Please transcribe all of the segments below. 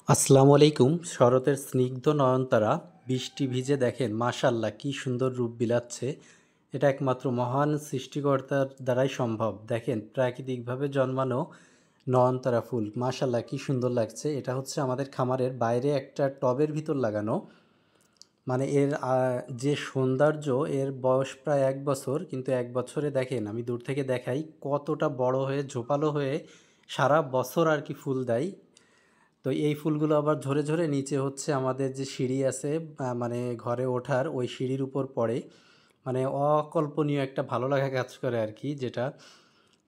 আসসালামু আলাইকুম। শরতের স্নিগ্ধ নয়নতারা বৃষ্টি ভিজে দেখেন মাশাআল্লাহ কি সুন্দর রূপ বিলাচ্ছে। এটা একমাত্র মহান সৃষ্টিকর্তার দ্বারাই সম্ভব। দেখেন প্রাকৃতিকভাবে জন্মানো নয়নতারা ফুল মাশাআল্লাহ কি সুন্দর লাগছে। এটা হচ্ছে আমাদের খামারের বাইরে একটা টবের ভিতর লাগানো। মানে এর যে সৌন্দর্য, এর বয়স প্রায় ১ বছর, কিন্তু ১ বছরে দেখেন আমি দূর থেকে দেখাই কতটা বড় হয়ে ঝোপালো হয়ে সারা বছর আর কি ফুল দেয়। তো এই ফুলগুলো আবার ঝরে ঝরে নিচে হচ্ছে আমাদের যে সিঁড়ি আছে, মানে ঘরে ওঠার ওই সিঁড়ির উপর পড়ে। মানে অকল্পনীয় একটা ভালো লাগা কাজ করে আর কি, যেটা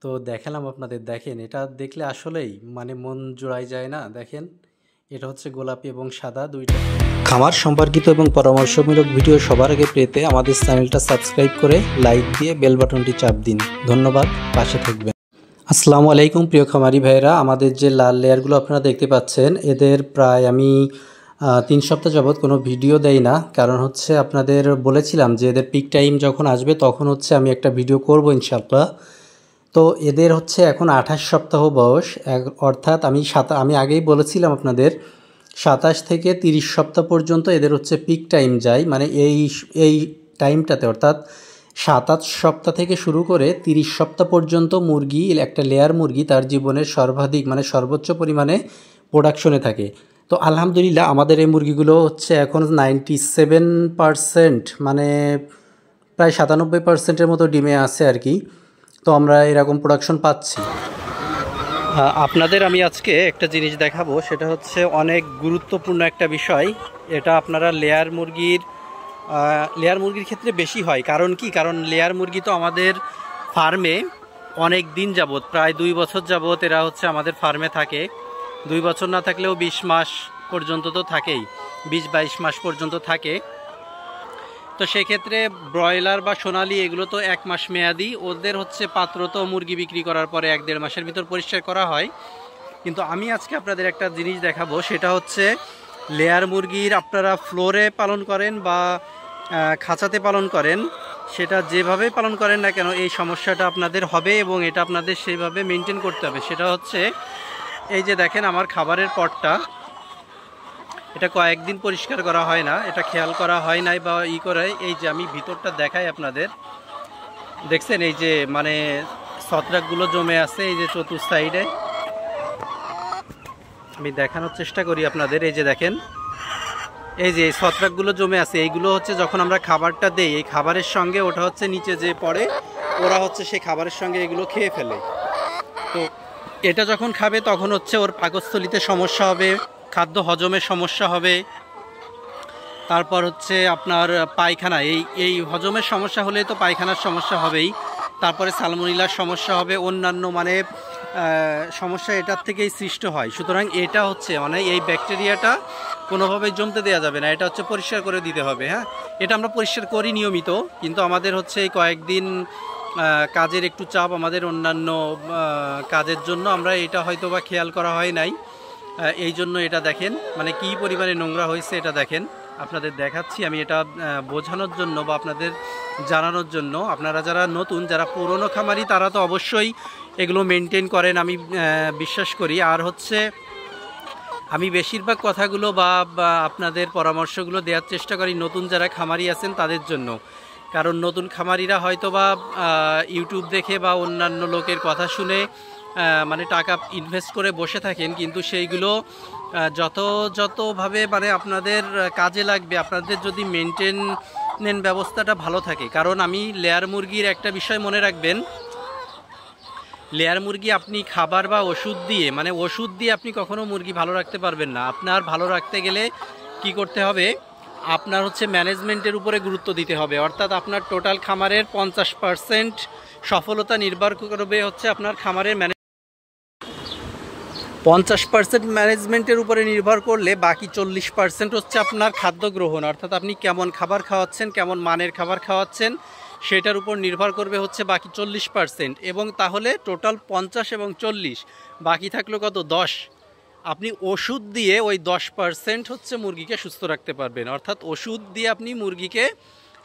তো দেখালাম আপনাদের। দেখেন এটা দেখলে আসলেই মানে মন জোড়ায় যায় না। দেখেন এটা হচ্ছে গোলাপি এবং সাদা দুইটা। খামার সম্পর্কিত এবং পরামর্শমূলক ভিডিও সবার আগে পেতে আমাদের চ্যানেলটা সাবস্ক্রাইব করে লাইক দিয়ে বেল বাটনটি চাপ দিন। ধন্যবাদ, পাশে থাকবেন। আসসালামু আলাইকুম প্রিয় খামারি ভাইরা, আমাদের যে লাল লেয়ারগুলো আপনারা দেখতে পাচ্ছেন, এদের প্রায় আমি ৩ সপ্তাহ যাবৎ কোনো ভিডিও দেই না। কারণ হচ্ছে আপনাদের বলেছিলাম যে এদের পিক টাইম যখন আসবে তখন হচ্ছে আমি একটা ভিডিও করব ইনশাআল্লাহ। তো এদের হচ্ছে এখন ২৮ সপ্তাহ বয়স, অর্থাৎ আমি আগেই বলেছিলাম আপনাদের ২৭ থেকে ৩০ সপ্তাহ পর্যন্ত এদের হচ্ছে পিক টাইম যায়। মানে এই টাইমটাতে, অর্থাৎ ২৭ সপ্তাহ থেকে শুরু করে ৩০ সপ্তাহ পর্যন্ত মুরগি, একটা লেয়ার মুরগি তার জীবনের সর্বাধিক মানে সর্বোচ্চ পরিমাণে প্রোডাকশনে থাকে। তো আলহামদুলিল্লাহ আমাদের এই মুরগিগুলো হচ্ছে এখন 97%, মানে প্রায় ৯৭%-এর মতো ডিমে আছে আর কি। তো আমরা এরকম প্রোডাকশন পাচ্ছি। আপনাদের আমি আজকে একটা জিনিস দেখাবো, সেটা হচ্ছে অনেক গুরুত্বপূর্ণ একটা বিষয়। এটা আপনারা লেয়ার মুরগির ক্ষেত্রে বেশি হয়। কারণ কি? কারণ লেয়ার মুরগি তো আমাদের ফার্মে অনেক দিন যাবত, প্রায় ২ বছর যাবত এরা হচ্ছে আমাদের ফার্মে থাকে। ২ বছর না থাকলেও ২০ মাস পর্যন্ত তো থাকেই, ২০-২২ মাস পর্যন্ত থাকে। তো সেক্ষেত্রে ব্রয়লার বা সোনালি এগুলো তো ১ মাস মেয়াদি। ওদের হচ্ছে পাত্র তো মুরগি বিক্রি করার পরে ১-১.৫ মাসের ভিতর পরিষ্কার করা হয়। কিন্তু আমি আজকে আপনাদের একটা জিনিস দেখাবো, সেটা হচ্ছে লেয়ার মুরগির আপনারা ফ্লোরে পালন করেন বা খাঁচাতে পালন করেন, সেটা যেভাবে পালন করেন না কেন এই সমস্যাটা আপনাদের হবে এবং এটা আপনাদের সেইভাবে মেনটেন করতে হবে। সেটা হচ্ছে এই যে দেখেন আমার খাবারের পটটা, এটা কয়েকদিন পরিষ্কার করা হয় না, এটা খেয়াল করা হয় নাই বা করে। এই যে আমি ভিতরটা দেখাই আপনাদের, দেখছেন এই যে মানে ছত্রাকগুলো জমে আছে এই যে চতুর্থ সাইডে। আমি দেখানোর চেষ্টা করি আপনাদের। এই যে দেখেন এই যে ছত্রাকগুলো জমে আছে, এইগুলো হচ্ছে যখন আমরা খাবারটা দেই এই খাবারের সঙ্গে ওটা হচ্ছে নিচে যে পড়ে, ওরা হচ্ছে সেই খাবারের সঙ্গে এগুলো খেয়ে ফেলে। তো এটা যখন খাবে তখন হচ্ছে ওর পাকস্থলিতে সমস্যা হবে, খাদ্য হজমের সমস্যা হবে, তারপর হচ্ছে আপনার পায়খানা, এই হজমের সমস্যা হলে তো পায়খানার সমস্যা হবেই, তারপরে সালমোনেলার সমস্যা হবে, অন্যান্য মানে সমস্যা এটার থেকেই সৃষ্ট হয়। সুতরাং এটা হচ্ছে মানে এই ব্যাকটেরিয়াটা কোনোভাবেই জমতে দেওয়া যাবে না, এটা হচ্ছে পরিষ্কার করে দিতে হবে। হ্যাঁ, এটা আমরা পরিষ্কার করি নিয়মিত, কিন্তু আমাদের হচ্ছে এই কয়েকদিন কাজের একটু চাপ, আমাদের অন্যান্য কাজের জন্য আমরা এটা হয়তো বা খেয়াল করা হয় নাই। এই জন্য এটা দেখেন মানে কী পরিমাণে নোংরা হয়েছে, এটা দেখেন আপনাদের দেখাচ্ছি আমি। এটা বোঝানোর জন্য বা আপনাদের জানানোর জন্য। আপনারা যারা নতুন, যারা পুরনো খামারি, তারা তো অবশ্যই এগুলো মেনটেন করেন আমি বিশ্বাস করি। আর হচ্ছে আমি বেশিরভাগ কথাগুলো বা আপনাদের পরামর্শগুলো দেওয়ার চেষ্টা করি নতুন যারা খামারি আছেন তাদের জন্য। কারণ নতুন খামারিরা হয়তো বা ইউটিউব দেখে বা অন্যান্য লোকের কথা শুনে মানে টাকা ইনভেস্ট করে বসে থাকেন, কিন্তু সেইগুলো যতভাবে মানে আপনাদের কাজে লাগবে, আপনাদের যদি মেনটেন ব্যবস্থাটা ভালো থাকে। কারণ আমি লেয়ার মুরগির একটা বিষয় মনে রাখবেন, লেয়ার মুরগি আপনি খাবার বা ওষুধ দিয়ে, মানে ওষুধ দিয়ে আপনি কখনো মুরগি ভালো রাখতে পারবেন না। আপনার ভালো রাখতে গেলে কি করতে হবে, আপনার হচ্ছে ম্যানেজমেন্টের উপরে গুরুত্ব দিতে হবে। অর্থাৎ আপনার টোটাল খামারের 50% সফলতা নির্ভর করবে হচ্ছে আপনার খামারের 50% ম্যানেজমেন্টের উপরে নির্ভর করলে বাকি 40% হচ্ছে আপনার খাদ্য গ্রহণ। অর্থাৎ আপনি কেমন খাবার খাওয়াচ্ছেন, কেমন মানের খাবার খাওয়াচ্ছেন, সেটার উপর নির্ভর করবে হচ্ছে বাকি 40%। এবং তাহলে টোটাল 50 এবং 40 বাকি থাকলো কত? 10। আপনি ওষুধ দিয়ে ওই 10% হচ্ছে মুরগিকে সুস্থ রাখতে পারবেন। অর্থাৎ ওষুধ দিয়ে আপনি মুরগিকে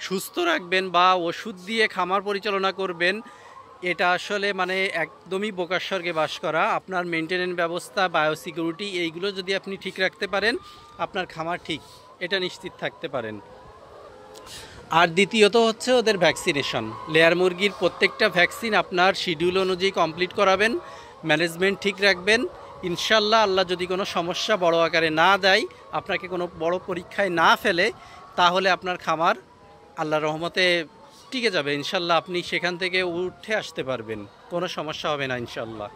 সুস্থ রাখবেন বা ওষুধ দিয়ে খামার পরিচালনা করবেন, এটা আসলে মানে একদমই বোকার স্বর্গে বাস করা। আপনার মেনটেনেন্স ব্যবস্থা, বায়োসিকিউরিটি এইগুলো যদি আপনি ঠিক রাখতে পারেন, আপনার খামার ঠিক, এটা নিশ্চিত থাকতে পারেন। আর দ্বিতীয়ত হচ্ছে ওদের ভ্যাকসিনেশন। লেয়ার মুরগির প্রত্যেকটা ভ্যাকসিন আপনার শিডিউল অনুযায়ী কমপ্লিট করাবেন, ম্যানেজমেন্ট ঠিক রাখবেন। ইনশাল্লাহ আল্লাহ যদি কোনো সমস্যা বড় আকারে না দেয়, আপনাকে কোনো বড় পরীক্ষায় না ফেলে, তাহলে আপনার খামার আল্লাহর রহমতে টিকে যাবে ইনশাল্লাহ। আপনি সেখান থেকে উঠে আসতে পারবেন, কোনো সমস্যা হবে না ইনশাল্লাহ।